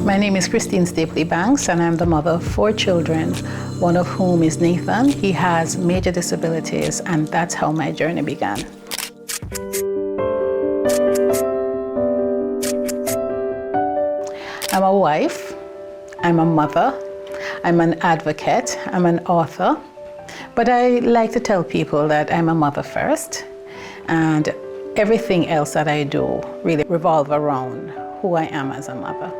My name is Christine Staple Ebanks, and I'm the mother of 4 children, one of whom is Nathan. He has major disabilities, and that's how my journey began. I'm a wife, I'm a mother, I'm an advocate, I'm an author, but I like to tell people that I'm a mother first, and everything else that I do really revolves around who I am as a mother.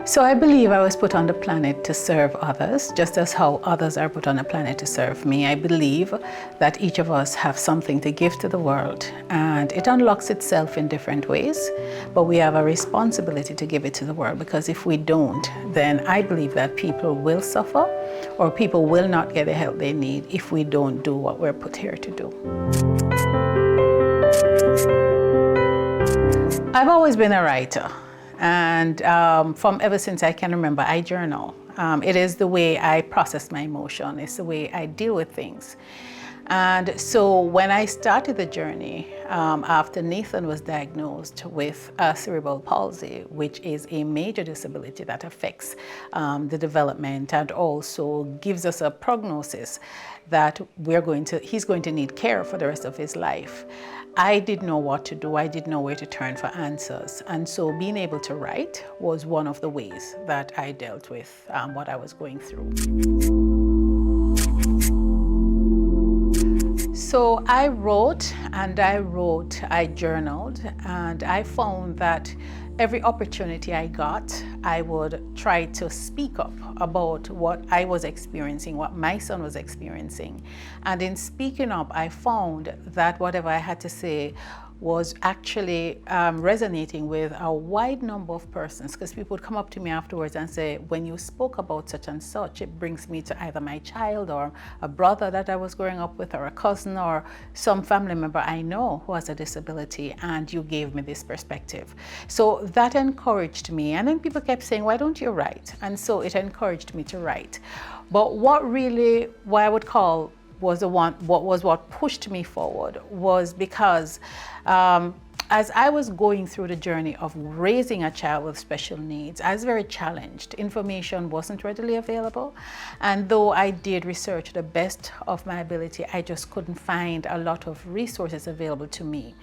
So I believe I was put on the planet to serve others, just as how others are put on the planet to serve me. I believe that each of us have something to give to the world, and it unlocks itself in different ways, but we have a responsibility to give it to the world, because if we don't, then I believe that people will suffer, or people will not get the help they need if we don't do what we're put here to do. I've always been a writer. And from ever since I can remember, I journal. It is the way I process my emotion. It's the way I deal with things. And so when I started the journey, after Nathan was diagnosed with cerebral palsy, which is a major disability that affects the development and also gives us a prognosis that he's going to need care for the rest of his life, I didn't know what to do. I didn't know where to turn for answers. And so being able to write was one of the ways that I dealt with what I was going through. So I wrote and I journaled, and I found that every opportunity I got, I would try to speak up about what I was experiencing, what my son was experiencing. And in speaking up, I found that whatever I had to say was actually resonating with a wide number of persons, because people would come up to me afterwards and say, when you spoke about such and such, it brings me to either my child or a brother that I was growing up with, or a cousin, or some family member I know who has a disability, and you gave me this perspective. So that encouraged me, and then people kept saying, why don't you write? And so it encouraged me to write. But what I would call what pushed me forward was because as I was going through the journey of raising a child with special needs, I was very challenged. Information wasn't readily available, and though I did research to the best of my ability, I just couldn't find a lot of resources available to me.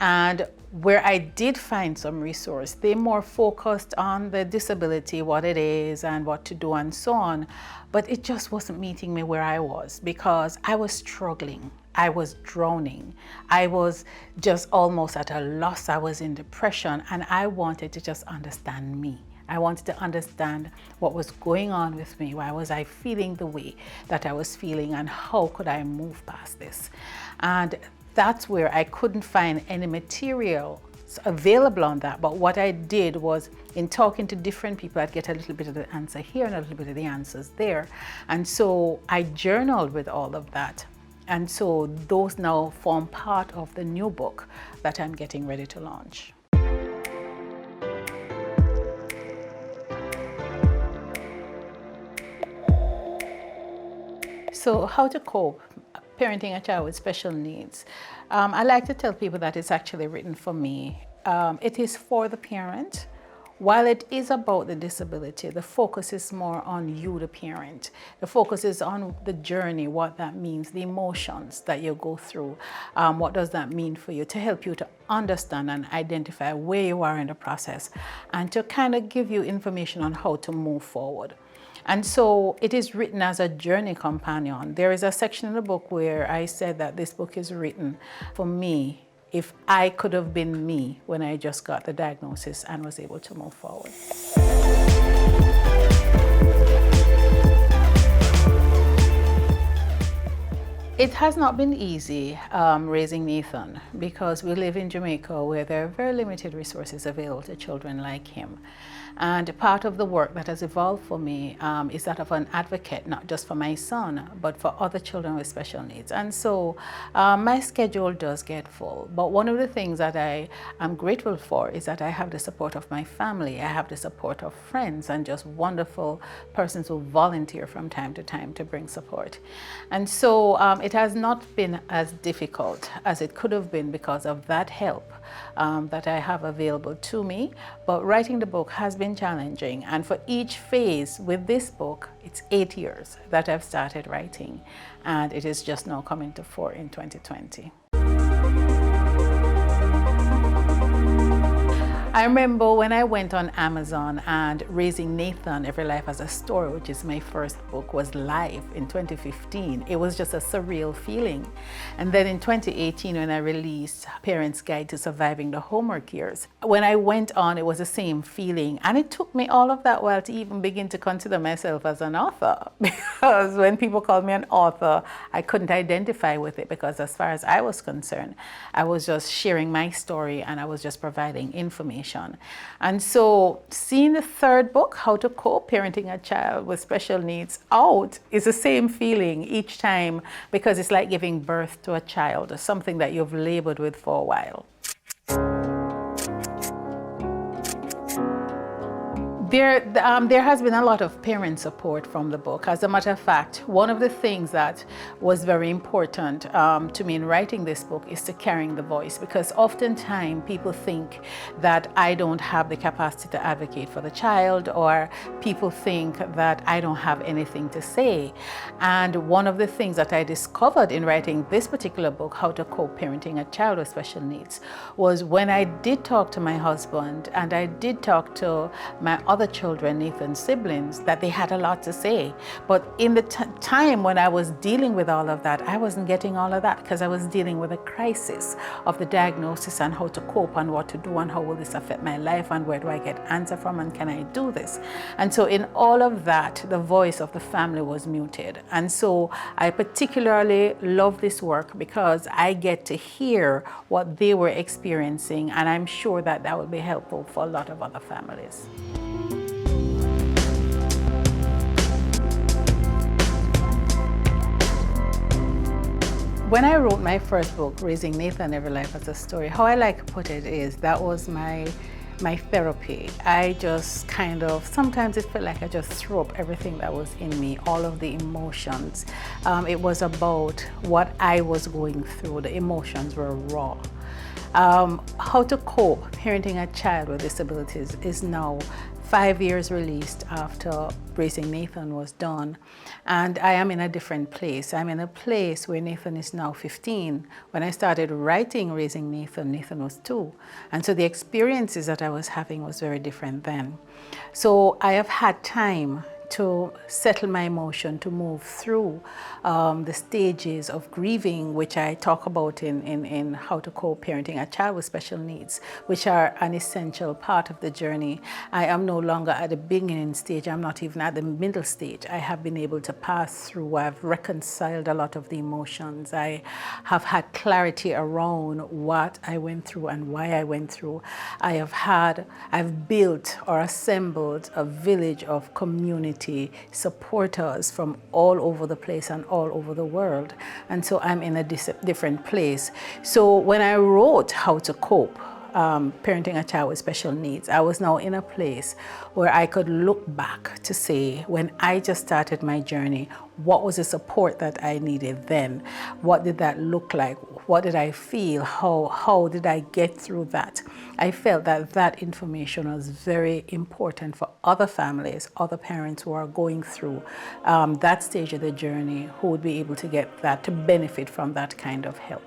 And where I did find some resource, they more focused on the disability, what it is and what to do and so on, but it just wasn't meeting me where I was, because I was struggling. I was drowning. I was just almost at a loss. I was in depression, and I wanted to just understand me. I wanted to understand what was going on with me. Why was I feeling the way that I was feeling, and how could I move past this? And that's where I couldn't find any material available on that. But what I did was, in talking to different people, I'd get a little bit of the answer here and a little bit of the answers there. And so I journaled with all of that. And so those now form part of the new book that I'm getting ready to launch. So how to cope parenting a child with special needs. I like to tell people that it's actually written for me. It is for the parent. While it is about the disability, the focus is more on you, the parent. The focus is on the journey, what that means, the emotions that you go through. What does that mean for you, to help you to understand and identify where you are in the process, and to kind of give you information on how to move forward. And so it is written as a journey companion. There is a section in the book where I said that this book is written for me, if I could have been me when I just got the diagnosis and was able to move forward. It has not been easy raising Nathan, because we live in Jamaica where there are very limited resources available to children like him. And part of the work that has evolved for me is that of an advocate, not just for my son, but for other children with special needs. And so my schedule does get full. But one of the things that I am grateful for is that I have the support of my family. I have the support of friends and just wonderful persons who volunteer from time to time to bring support. And so It has not been as difficult as it could have been because of that help that I have available to me. But writing the book has been challenging. And for each phase with this book, it's 8 years that I've started writing. And it is just now coming to 4 in 2020. I remember when I went on Amazon and Raising Nathan, Every Life Has a Story, which is my first book, was live in 2015. It was just a surreal feeling. And then in 2018, when I released Parents' Guide to Surviving the Homework Years, when I went on, it was the same feeling. And it took me all of that while to even begin to consider myself as an author. Because when people called me an author, I couldn't identify with it, because as far as I was concerned, I was just sharing my story and I was just providing information. And so seeing the third book, How to Cope, Parenting a Child with Special Needs, out is the same feeling each time, because it's like giving birth to a child, something that you've labored with for a while. There has been a lot of parent support from the book. As a matter of fact, one of the things that was very important to me in writing this book is to carrying the voice, because oftentimes people think that I don't have the capacity to advocate for the child, or people think that I don't have anything to say. And one of the things that I discovered in writing this particular book, How to Cope, Parenting a Child with Special Needs, was when I did talk to my husband and I did talk to my other children, Nathan's siblings, that they had a lot to say. But in the time when I was dealing with all of that, I wasn't getting all of that, because I was dealing with a crisis of the diagnosis and how to cope and what to do and how will this affect my life and where do I get answer from and can I do this? And so in all of that, the voice of the family was muted. And so I particularly love this work because I get to hear what they were experiencing, and I'm sure that that will be helpful for a lot of other families. When I wrote my first book, Raising Nathan, Every Life Has a Story, how I like to put it is that was my therapy. I just kind of, sometimes it felt like I just threw up everything that was in me, all of the emotions. It was about what I was going through. The emotions were raw. How to Cope, Parenting a Child with Disabilities is now 5 years released after Raising Nathan was done. And I am in a different place. I'm in a place where Nathan is now 15. When I started writing Raising Nathan, Nathan was 2. And so the experiences that I was having was very different then. So I have had time to settle my emotion, to move through the stages of grieving, which I talk about in How to Cope, Parenting a Child with Special Needs, which are an essential part of the journey. I am no longer at the beginning stage. I'm not even at the middle stage. I have been able to pass through. I've reconciled a lot of the emotions. I have had clarity around what I went through and why I went through. I've built or assembled a village of community supporters from all over the place and all over the world. And so I'm in a different place. So when I wrote How to Cope, Parenting a Child with Special Needs, I was now in a place where I could look back to say, when I just started my journey, what was the support that I needed then? What did that look like? What did I feel? How did I get through that? I felt that that information was very important for other families, other parents who are going through that stage of the journey, who would be able to get that, to benefit from that kind of help.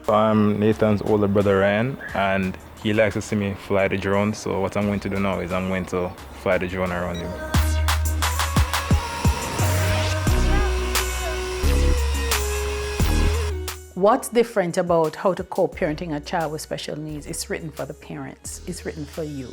I'm Nathan's older brother Ryan, and he likes to see me fly the drone. So what I'm going to do now is I'm going to fly the drone around him. What's different about How to Cope, Parenting a Child with Special Needs? It's written for the parents. It's written for you.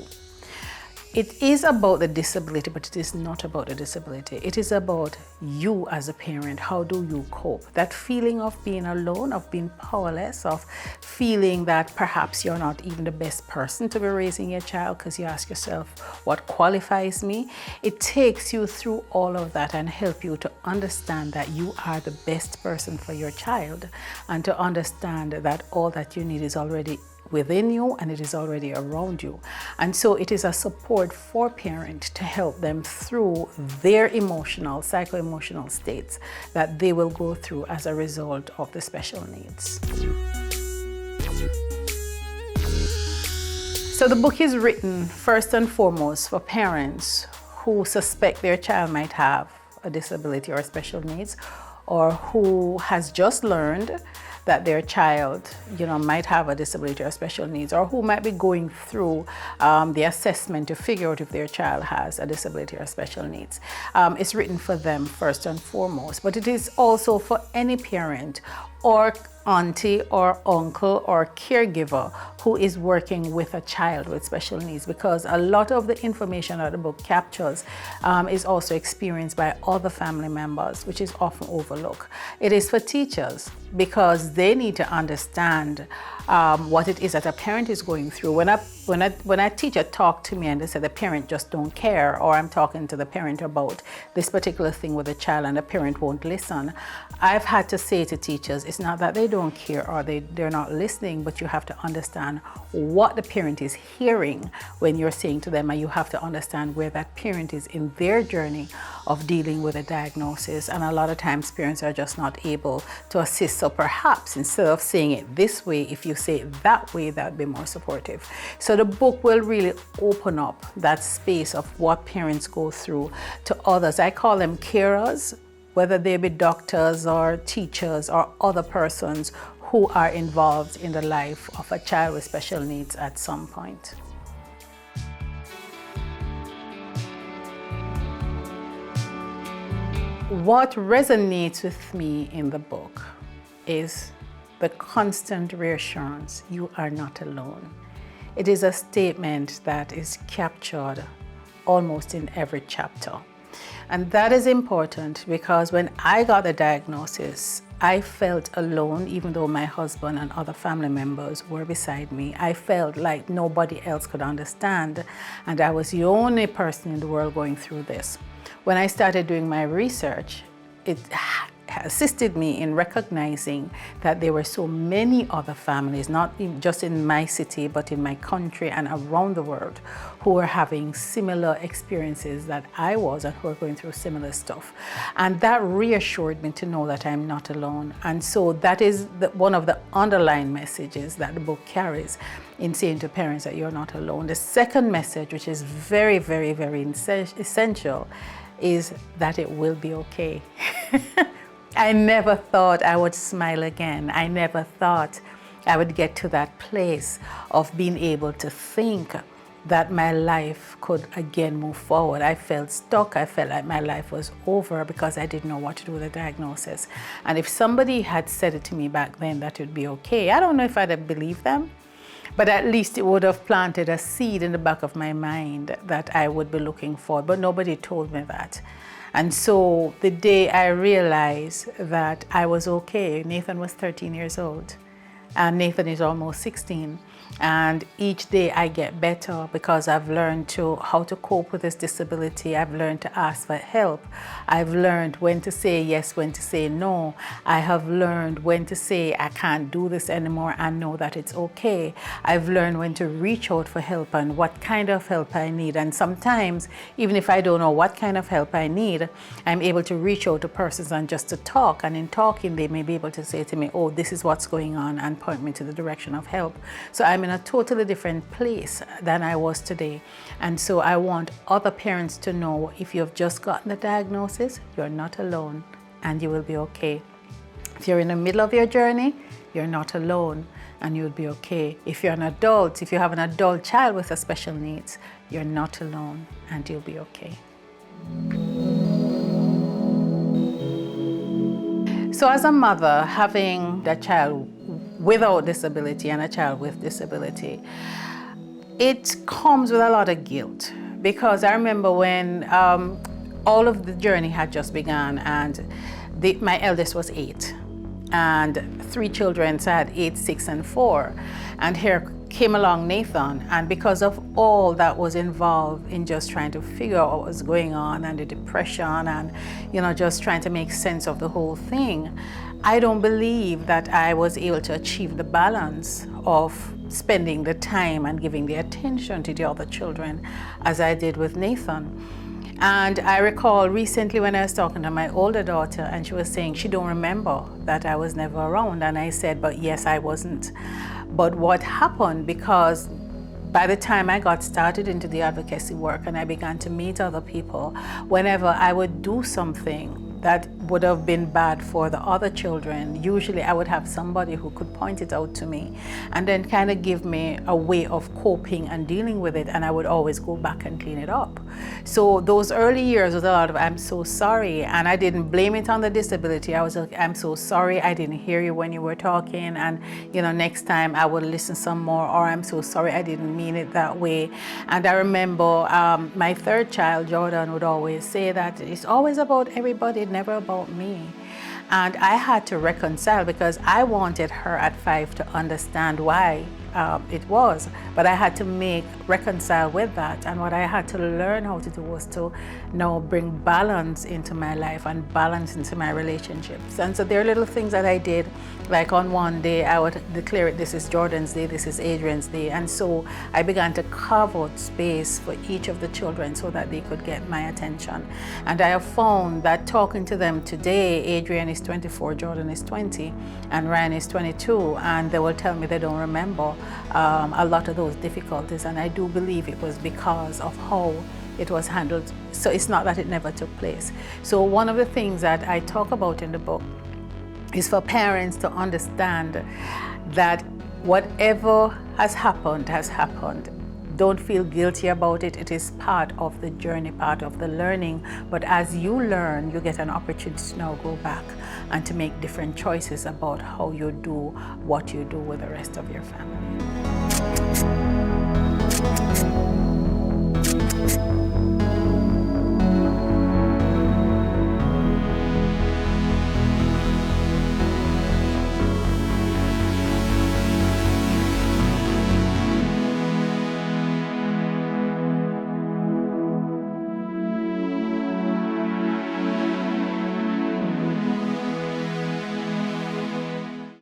It is about the disability, but it is not about the disability. It is about you as a parent. How do you cope? That feeling of being alone, of being powerless, of feeling that perhaps you're not even the best person to be raising your child, because you ask yourself, what qualifies me? It takes you through all of that and help you to understand that you are the best person for your child, and to understand that all that you need is already within you and it is already around you. And so it is a support for parent to help them through their emotional, psycho-emotional states that they will go through as a result of the special needs. So the book is written first and foremost for parents who suspect their child might have a disability or special needs, or who has just learned that their child, might have a disability or special needs, or who might be going through the assessment to figure out if their child has a disability or special needs. It's written for them first and foremost, but it is also for any parent or auntie or uncle or caregiver who is working with a child with special needs, because a lot of the information that the book captures is also experienced by other family members, which is often overlooked. It is for teachers because they need to understand what it is that a parent is going through. When a teacher talked to me and they said the parent just don't care, or I'm talking to the parent about this particular thing with the child and the parent won't listen, I've had to say to teachers, it's not that they don't care or they're not listening, but you have to understand what the parent is hearing when you're saying to them, and you have to understand where that parent is in their journey of dealing with a diagnosis. And a lot of times parents are just not able to assist. So perhaps instead of saying it this way, if you say it that way, that would be more supportive. So the book will really open up that space of what parents go through to others. I call them carers, whether they be doctors or teachers or other persons who are involved in the life of a child with special needs at some point. What resonates with me in the book is the constant reassurance you are not alone. It is a statement that is captured almost in every chapter. And that is important because when I got the diagnosis, I felt alone, even though my husband and other family members were beside me. I felt like nobody else could understand, and I was the only person in the world going through this. When I started doing my research, it assisted me in recognizing that there were so many other families, not just in my city, but in my country and around the world, who were having similar experiences that I was and who were going through similar stuff. And that reassured me to know that I'm not alone. And so that is one of the underlying messages that the book carries in saying to parents that you're not alone. The second message, which is very, very, very essential, is that it will be okay. I never thought I would smile again. I never thought I would get to that place of being able to think that my life could again move forward. I felt stuck. I felt like my life was over because I didn't know what to do with the diagnosis. And if somebody had said it to me back then that it would be okay, I don't know if I'd have believed them, but at least it would have planted a seed in the back of my mind that I would be looking for. But nobody told me that. And so the day I realized that I was okay, Nathan was 13 years old, and Nathan is almost 16. And each day I get better because I've learned how to cope with this disability. I've learned to ask for help. I've learned when to say yes, when to say no. I have learned when to say I can't do this anymore and know that it's okay. I've learned when to reach out for help and what kind of help I need. And sometimes, even if I don't know what kind of help I need, I'm able to reach out to persons and just to talk. And in talking, they may be able to say to me, oh, this is what's going on, and point me to the direction of help. So I'm in a totally different place than I was today. And so I want other parents to know, if you've just gotten the diagnosis, you're not alone and you will be okay. If you're in the middle of your journey, you're not alone and you'll be okay. If you're an adult, if you have an adult child with a special needs, you're not alone and you'll be okay. So as a mother, having a child without disability and a child with disability, it comes with a lot of guilt, because I remember when all of the journey had just begun, and my eldest was 8 and 3 children, so I had 8, 6 and 4, and here came along Nathan, and because of all that was involved in just trying to figure out what was going on, and the depression, and just trying to make sense of the whole thing, I don't believe that I was able to achieve the balance of spending the time and giving the attention to the other children as I did with Nathan. And I recall recently when I was talking to my older daughter, and she was saying she don't remember that I was never around. And I said, but yes, I wasn't. But what happened, because by the time I got started into the advocacy work and I began to meet other people, whenever I would do something that would have been bad for the other children, usually I would have somebody who could point it out to me and then kind of give me a way of coping and dealing with it, and I would always go back and clean it up. So those early years was a lot of I'm so sorry, and I didn't blame it on the disability. I was like, I'm so sorry, I didn't hear you when you were talking, and next time I would listen some more, or I'm so sorry, I didn't mean it that way. And I remember my third child, Jordan, would always say that it's always about everybody, never about me. And I had to reconcile, because I wanted her at 5 to understand why it was, but I had to reconcile with that. And what I had to learn how to do was to now bring balance into my life and balance into my relationships. And so there are little things that I did, like on one day I would declare it, this is Jordan's day, this is Adrian's day. And so I began to carve out space for each of the children so that they could get my attention. And I have found that talking to them today, Adrian is 24, Jordan is 20, and Ryan is 22, and they will tell me they don't remember a lot of those difficulties, and I do believe it was because of how it was handled. So it's not that it never took place. So one of the things that I talk about in the book is for parents to understand that whatever has happened has happened. Don't feel guilty about it. It is part of the journey, part of the learning. But as you learn, you get an opportunity to now go back and to make different choices about how you do what you do with the rest of your family.